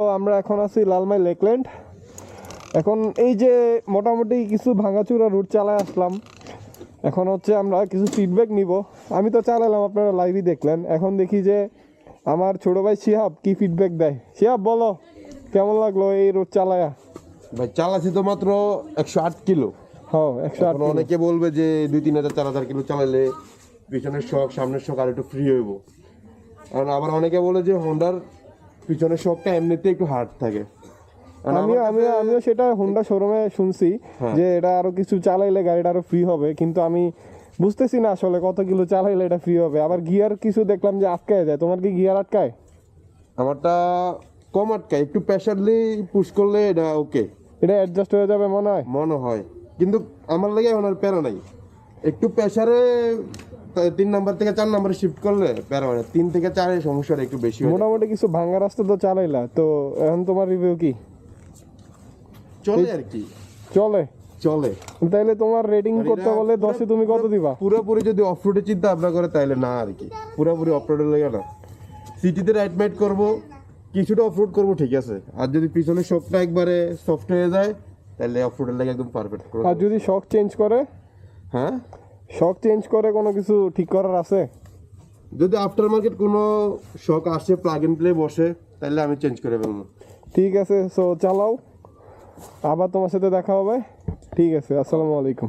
তো আমরা এখন আছি লালমাই লেকল্যান্ড। এখন এই যে মোটামুটি কিছু ভাঙাচুরা রুট চালায় আসলাম। এখন হচ্ছে আমরা কিছু ফিডব্যাক নিব। আমি তো চালালাম, আপনারা লাইভই দেখলেন। এখন দেখি যে আমার ছোট ভাই শিহাব কি ফিডব্যাক দেয়। শিহাব বলো, কেমন লাগলো এই রুট চালায়া? ভাই চালাচ্ছি তো মাত্র 108 কিলো। হ্যাঁ, 108 এখন অনেকে বলবে যে 2-3 হাজার 4,000 কিলো চালালে পিছনের শক সামনের শক আর একটু ফ্রি হইব। আর আবার অনেকে বলে যে হোন্ডার পিছনের শকটা এমনিতে একটু হার্ড থাকে। আমিও সেটা হোন্ডা শোরুমে শুনছি যে এটা আরো কিছু চালাইলে গাড়িটা আরো ফ্রি হবে, কিন্তু আমি বুঝতেছি না আসলে কত কিলো চালাইলে এটা ফ্রি হবে। আবার গিয়ার কিছু দেখলাম যে আটকায় যায়। তোমার কি গিয়ার আটকায়? আমারটা কম আটকায়, একটু প্রেশারলি পুশ করলে এটা ওকে, এটা অ্যাডজাস্ট হয়ে যাবে মনে হয়। কিন্তু আমার লাগে এখন আর প্যারা নাই। একটু প্রেশারে 3 নাম্বার থেকে 4 নাম্বারে শিফট করলে প্যারা হয় না। 3 থেকে 4 এর সমস্যাটা একটু বেশি হয়। মোটামুটি কিছু ভাঙা রাস্তা তো চালাইলা, তো এখন তোমার রিভিউ কি? চলে আর কি, চলে। তাইলে তোমার রেটিং করতে বলে 10-এ তুমি কত দিবা? পুরোপুরি যদি অফরোডের চিন্তা ভাবনা করে তাইলে না আর কি, পুরোপুরি অফরোডের লাগে না। সিটিতে রাইড মাইড করবো, কিছুটা অফরোড করবো, ঠিক আছে। আর যদি পিছনে শকটা একবারে সফট হয়ে যায় তাহলে অফরোডের লাগে একদম পারফেক্ট। আর যদি শক চেঞ্জ করে? হ্যাঁ, শক চেঞ্জ করে কোনো কিছু ঠিক করার আছে? যদি আফটার মার্কেট কোনো শক আসে, প্লাগ ইন প্লে বসে, তাহলে আমি চেঞ্জ করে ফেলবো। ঠিক আছে, সো চালাও, আবার তোমার সাথে দেখা হবে। ঠিক আছে, আসসালামু আলাইকুম।